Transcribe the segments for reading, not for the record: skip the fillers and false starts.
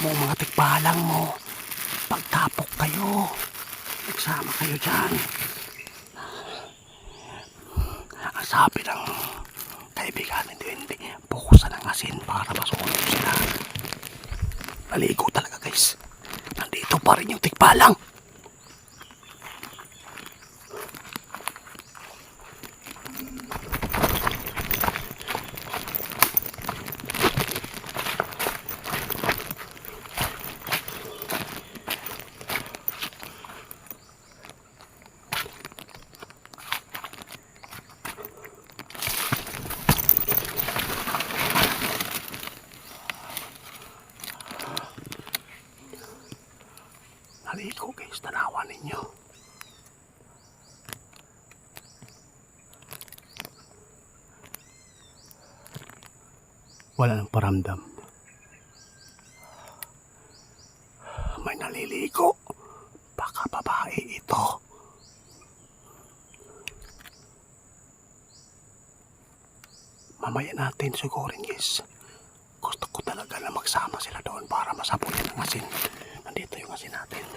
mo mga tikbalang mo. Pagtapok kayo, nagsama kayo dyan. Ang sabi ng kaibigan ni Duwende, bukusan ng asin para masunog sila. Naligo talaga guys. Nandito pa rin yung tikbalang. Naligo guys, tanawan ninyo. Wala nang paramdam. May naliligo. Baka babae ito. Mamaya natin sigurin guys. Gusto ko talaga na magsama sila doon para masabuyan ng asin. Nandito yung asin natin.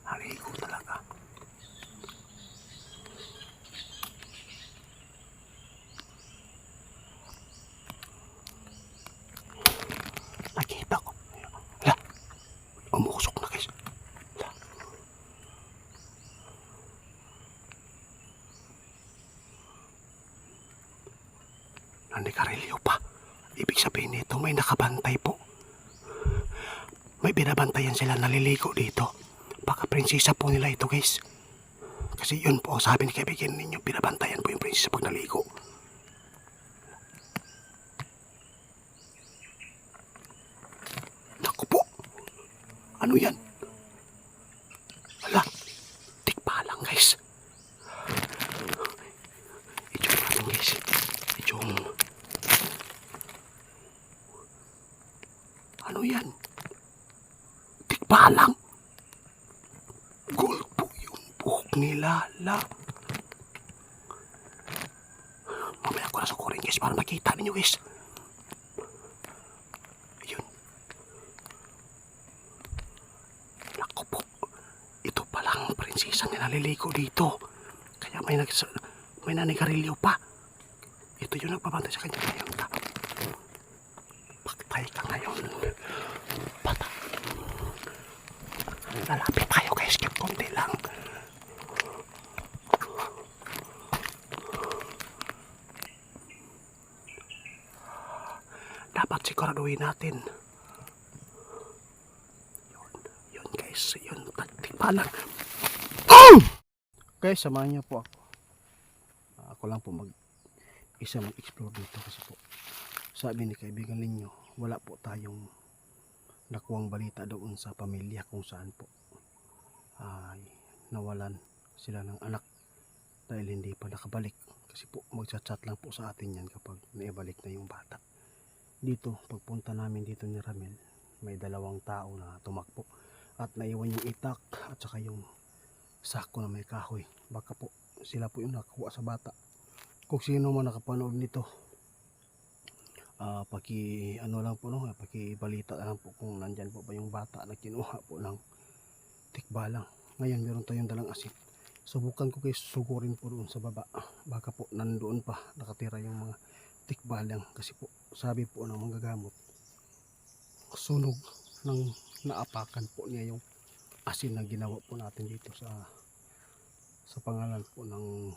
Naligo talaga. Nakita ko. Hala. Umusok na guys. Hala. Nandigarilyo pa. Ibig sabihin nito may nakabantay po. May binabantayan sila naliligo dito. Baka prinsesa po nila ito guys. Kasi yun po ang sabi ni kaibigan ninyo, binabantayan po yung prinsesa pag naligo. Naku po. Ano yan? Wala. Tikbalang guys. I-zoom natin guys. I-zoom. Ano yan? Tikbalang. Gold po yung buhok nila. La. Mamaya ko na sukurin guys para makita ninyo guys. Ayun. Naku po. Ito palang prinsesa na naliligo dito. Kaya may nanigarilyo pa. Ito yung nagpapantay sa kanya ngayon. Patay ka ngayon. Patay. Lalapit tayo guys. Konti lang. Dapat siguraduhin natin. Yun guys. Yun. Tikbalang. Guys, samahan niyo po ako. Ako lang po mag-explore dito kasi po sabi ni kaibigan ninyo, wala po tayong nakuwang balita doon sa pamilya kung saan po ay nawalan sila ng anak dahil hindi pa nakabalik. Kasi po magchat-chat lang po sa atin yan kapag naibalik na yung bata. Dito, pagpunta namin dito ni Ramel, may 2 tao na tumakbo at naiwan yung itak at saka yung sako na may kahoy. Baka po sila po yung nakakuha sa bata. Kung sino man nakapanood nito, lang po pakibalita lang po kung nandyan po ba yung bata na kinuha po ng tikbalang. Ngayon meron tayong dalang asin. Subukan ko guys, sugurin po doon sa baba. Baka po nandoon pa nakatira yung mga tikbalang kasi po sabi po ng manggagamot, sunog ng naapakan po niya yung asin na ginawa po natin dito sa pangalan po ng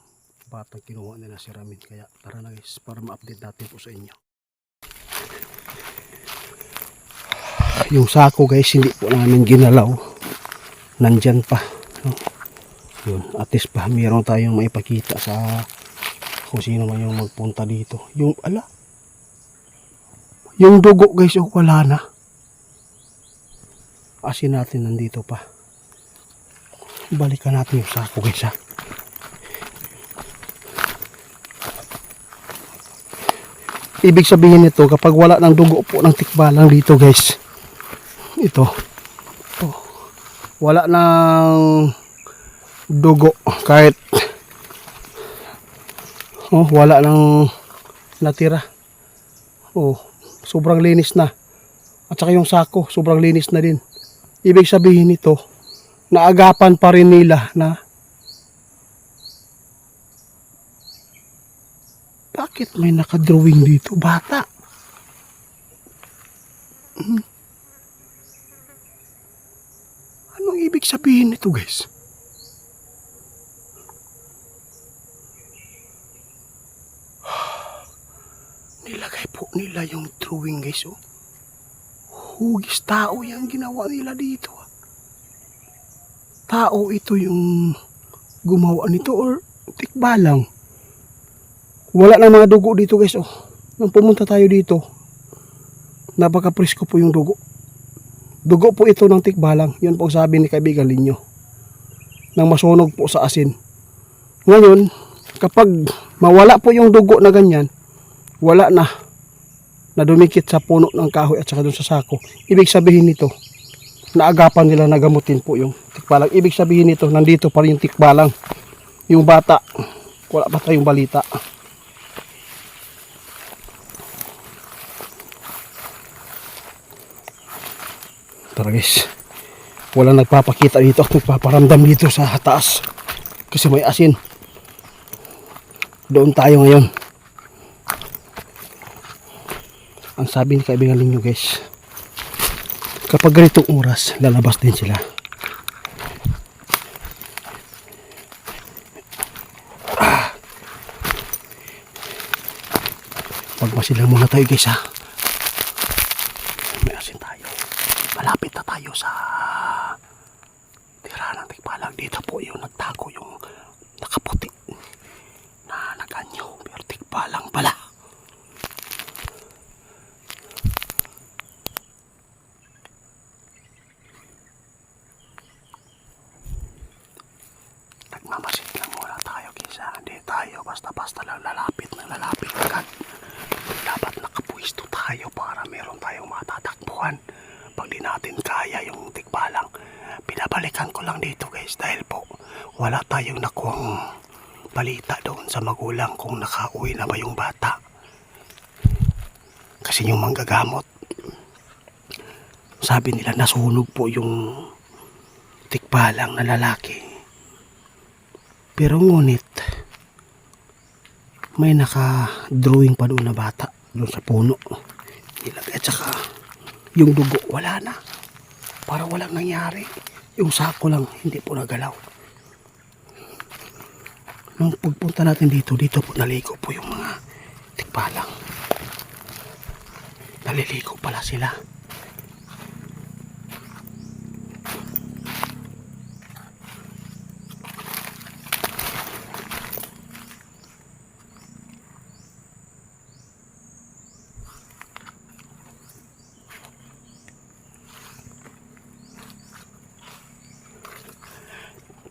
batang kinuha nila si Ramin. Kaya tara na guys para ma-update natin po sa inyo. Yung sako guys hindi po namin ginalaw, nandyan pa. Yun, at least pa meron tayong maipakita sa kung sino man yung magpunta dito. Yung yung dugo guys, wala na. Asin natin nandito pa. Balikan natin yung sako guys ha. Ibig sabihin nito, kapag wala ng dugo po ng tikbalang dito guys, ito, wala ng dugo, kahit wala nang natira. Sobrang linis na. At saka yung sako, sobrang linis na din. Ibig sabihin nito, naagapan pa rin nila na bakit may nakadrawing dito, bata? Anong ibig sabihin nito guys? Nilagay po nila yung drawing guys. Hugis tao yung ginawa nila dito. Tao ito yung gumawa nito or tikbalang. Wala na mga dugo dito guys. Nung pumunta tayo dito, napaka-presko po yung dugo. Dugo po ito ng tikbalang. Yun po ang sabi ni kaibigan ninyo. Nang masunog po sa asin. Ngayon, kapag mawala po yung dugo na ganyan, wala na dumikit sa puno ng kahoy at saka dun sa sako. Ibig sabihin nito, naagapan nila na gamutin po yung tikbalang. Ibig sabihin nito, nandito pa rin yung tikbalang. Yung bata, wala pa tayong balita. Tara guys, walang nagpapakita dito, nagpaparamdam dito sa taas kasi may asin. Doon tayo ngayon. Ang sabi ni kaibigan ninyo guys, kapag ganitong oras, lalabas din sila. Pagmasilang muna tayo guys ha. May asin tayo. Malapit na tayo sa tira ng tikbalang. Dito po yung nagtago yung nakaputi na naganyo, pero tikbalang pala. Nagmamasid lang muna tayo guys ha. Hindi tayo basta-basta lang lalapit agad. Dapat nakapuisto tayo para meron tayong matatakbuhan. Pag di natin kaya yung tikbalang, pinabalikan ko lang dito guys dahil po wala tayong nakuhang balita doon sa magulang kung nakauwi na ba yung bata. Kasi yung manggagamot, sabi nila nasunog po yung tikbalang na lalaki. Pero ngunit may naka-drawing pa doon na bata doon sa puno. At saka yung dugo wala na. Para walang nangyari. Yung sako lang hindi po nagalaw. Nung pagpunta natin dito po naligo po yung mga tikbalang. Naliligo pala sila.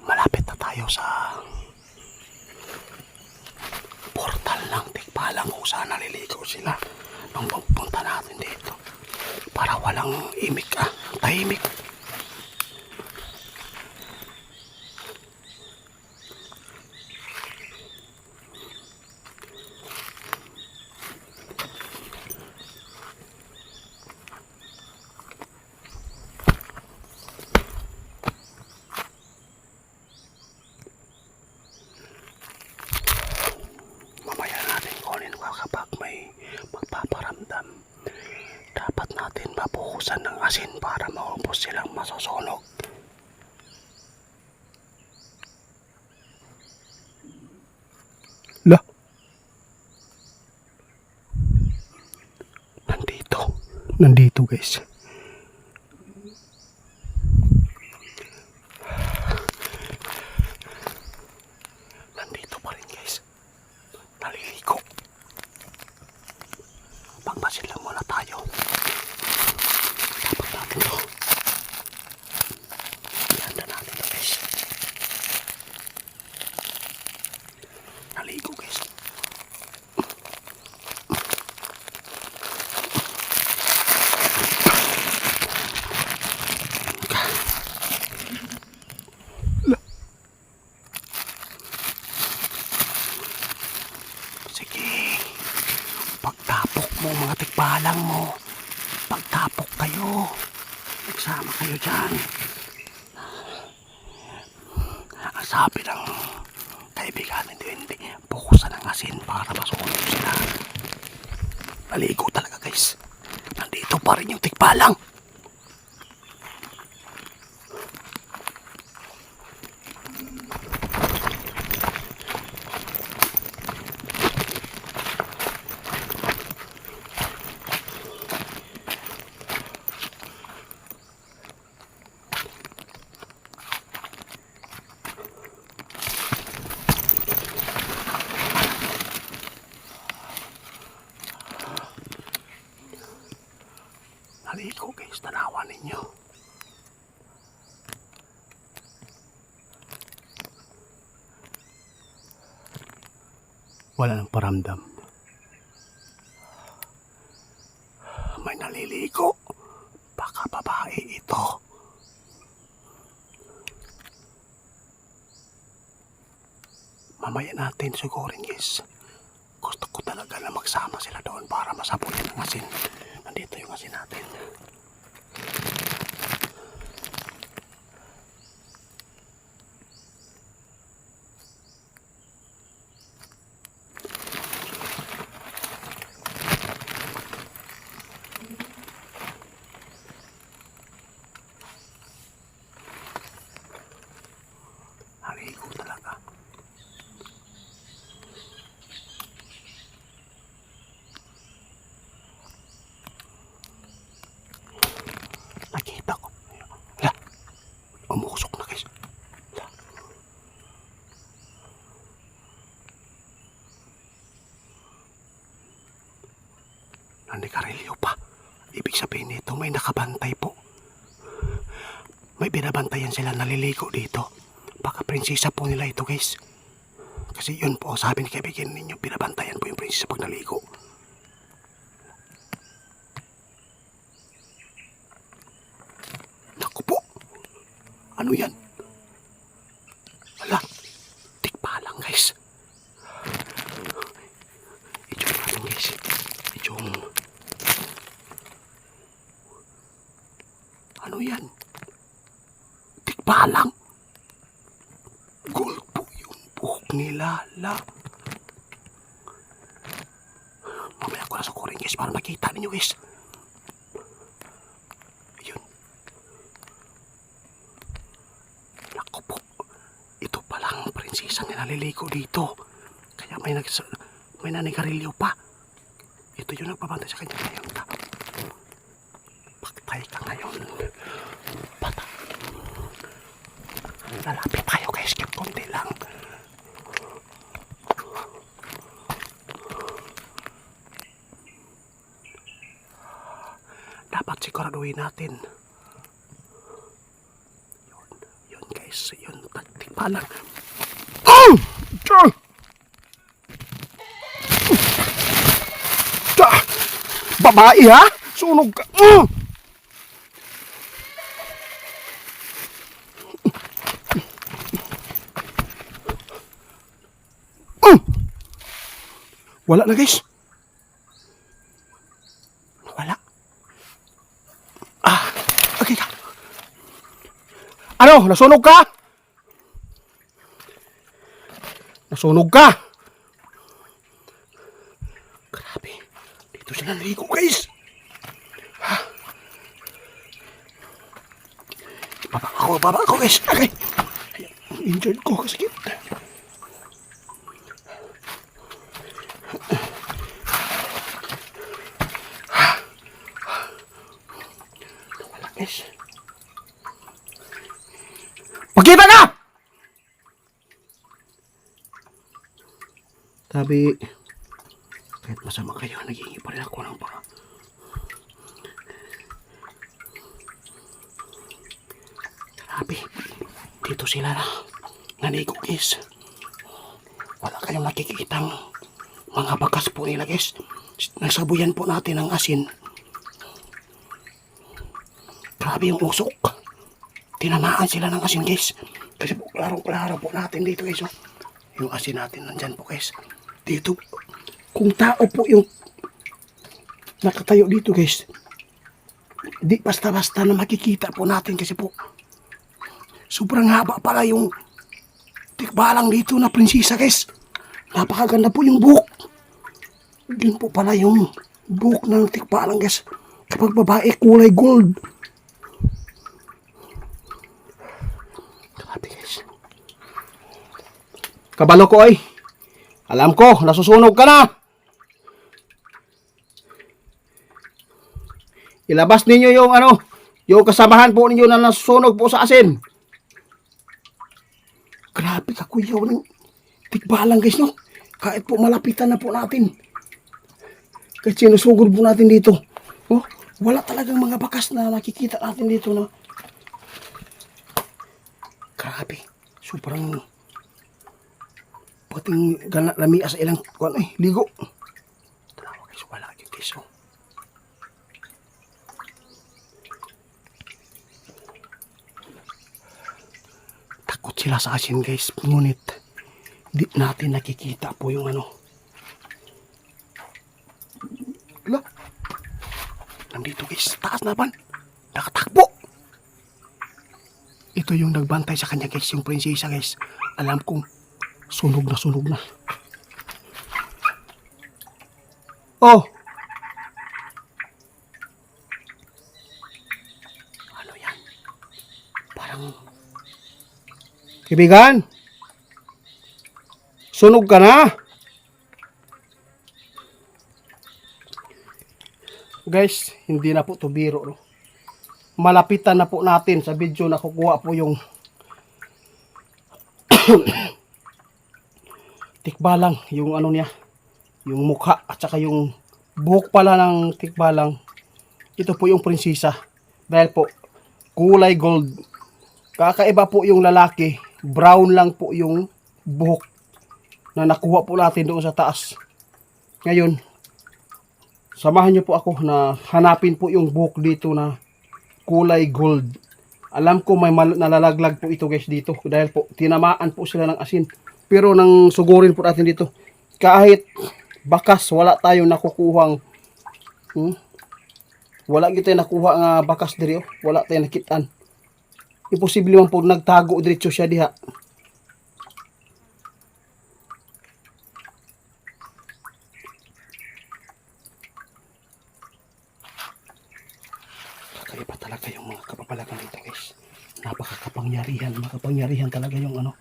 Malapit na tayo sa portal ng tikbalang kung saan naliligo sila nung pagpunta natin dito. Para walang tahimik. Kapag may magpaparamdam, dapat natin mabuhusan ng asin para maubos silang masusunog. La, nandito guys. Nandito pa rin guys. Naliligo. Pagmasid lang muna tayo. Dapat natin to. Ihanda natin to guys. Naligo guys. mo mga tikbalang mo. Pagtapok kayo. Nagsama kayo dyan. Ang sabi ng kaibigan, hindi. Bukusan ng asin para masunog sila. Naligo talaga guys. Nandito pa rin yung tikbalang. Naligo guys, tanawan ninyo. Wala nang paramdam. May naliligo. Baka babae ito. Mamaya natin sigurin guys. Gusto ko talaga na magsama sila doon para masabunin ang asin. Nandito yung asin natin. Naligo talaga. Nakita ko. Hala. Umusok na guys. Hala. Nandigarilyo pa. Ibig sabihin nito may nakabantay po. May binabantayan sila naliligo dito. Baka prinsesa po nila ito guys. Kasi yun po sabi ni kaibigan ninyo, binabantayan po yung prinsesa pag naligo. Naku po. Ano yan? Wala. Tikpa lang guys. I-zoom natin guys. I-zoom. Ano yan? Tikpa lang. Gold po yung buhok nila. Mamaya ko na sukurin guys para makita ninyo guys. Ayun. Naku po. Ito palang prinsesa na naliligo dito. Kaya may nanigarilyo pa. Ito yung nagpapantay sa kanya ngayon. Pagtay ka ngayon. Bata. Lalapit tayo guys. Konti lang. Dapat siguraduhin natin. Yun guys. Yun. Tikpa lang. Babae ha? Sunog ka. Wala na guys. Wala. Okay ka. Ano? Nasunog ka? Nasunog ka? Grabe. Dito sila naligo guys. Baba ako guys. Okay. Injured ko kasi. Wala guys. Pakita ka! Sabi, kahit masama kayo, naghihingi pa rin ako ng para. Grabe, dito sila na naligo guys. Wala kayong nakikitang mga bakas po nila guys. Nasabuyan po natin ang asin. Grabe yung usok. Tinamaan sila ng asin guys. Kasi po klarong-klaro po natin dito guys. Yung asin natin nandyan po guys. Dito, kung tao po yung nakatayo dito guys. Di basta-basta na makikita po natin kasi po sobrang haba pala yung tikbalang dito na prinsesa guys. Napakaganda po yung buhok. Din po pala yung buhok ng tikbalang guys. Kapag babae kulay gold. Grabe guys. Kabalo ko ay. Alam ko, nasusunog ka na. Ilabas ninyo yung yung kasamahan po ninyo na nasusunog po sa asin. Grabe ka kuya ng tikbalang guys no. Kahit po malapitan na po natin. Kahit sinusugod po natin dito. Oh, wala talagang mga bakas na nakikita natin dito no. Grabe. Sobrang pating lamias sa ilang ligo. Tanawa guys, wala yung tiso. Takot sila sa asin guys, ngunit di natin nakikita po yung Ala, nandito guys, taas na ban, nakatakbo. Ito yung nagbantay sa kanya guys, yung prinsesa guys. Alam kong sunog na. Oh. Ano yan? Parang kaibigan. Sunog ka na. Guys, hindi na po to biro. No? Malapitan na po natin sa video na kukuha po yung tikbalang, yung niya, yung mukha at saka yung buhok pala ng tikbalang. Ito po yung prinsesa dahil po kulay gold. Kakaiba po yung lalaki, brown lang po yung buhok na nakuha po natin doon sa taas. Ngayon, samahan niyo po ako na hanapin po yung buhok dito na kulay gold. Alam ko may nalalaglag po ito guys dito dahil po tinamaan po sila ng asin. Pero nang sugurin po natin dito, kahit bakas wala tayong nakukuhang wala kita nakuha nga bakas diri, wala tayong nakitaan. Imposible man po nagtago diretso siya diha. Kakaiba talaga yung mga kapapalagan dito guys. Makapangyarihan talaga yung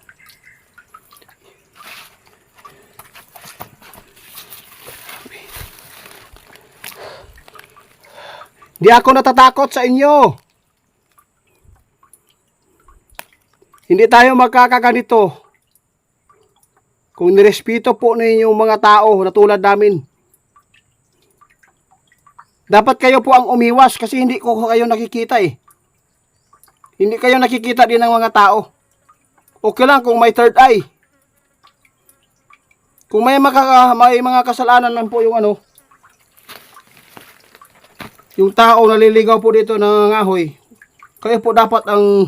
Di ako natatakot sa inyo. Hindi tayo magkakaganito. Kung nirespeto po ninyo yung mga tao na tulad namin. Dapat kayo po ang umiwas kasi hindi ko kayo nakikita eh. Hindi kayo nakikita din ng mga tao. Okay lang kung may third eye. Kung may mga kasalanan lang po yung yung tao naliligaw po dito ng ahoy, kayo po dapat ang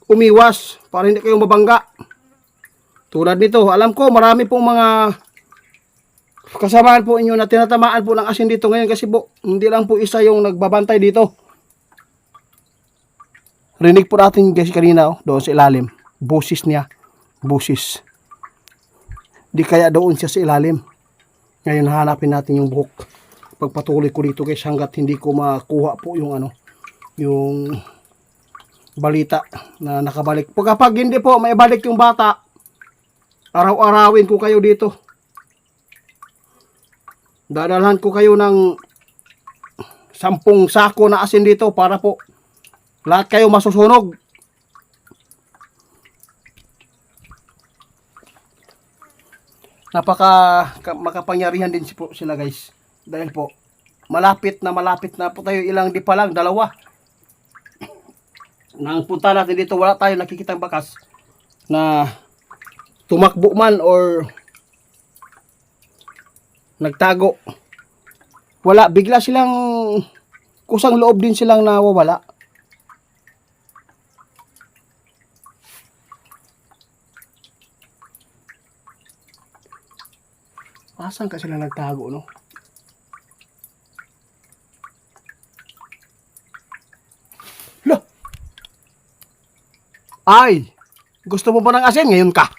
umiwas para hindi kayo mabangga. Tulad nito, alam ko marami pong mga kasamaan po inyo na tinatamaan po ng asin dito ngayon kasi po hindi lang po isa yung nagbabantay dito. Rinig po natin guys kanina doon sa ilalim. Busis niya. Busis. Di kaya doon siya sa ilalim. Ngayon hanapin natin yung buhok. Pagpatuloy ko dito guys hanggat hindi ko makuha po yung yung balita na nakabalik. Kapag hindi po may balik yung bata, araw-arawin ko kayo dito. Dadalhan ko kayo ng 10 sako na asin dito para po lahat kayo masusunog. Makapangyarihan din po sila guys. Dahil po, malapit na po tayo, ilang di pa lang, 2. Nang punta natin dito, wala tayo nakikitang bakas na tumakbo man or nagtago. Wala, bigla silang kusang loob din silang nawawala. Asan ka sila nagtago, no? Ay, gusto mo ba ng asin ngayon ka?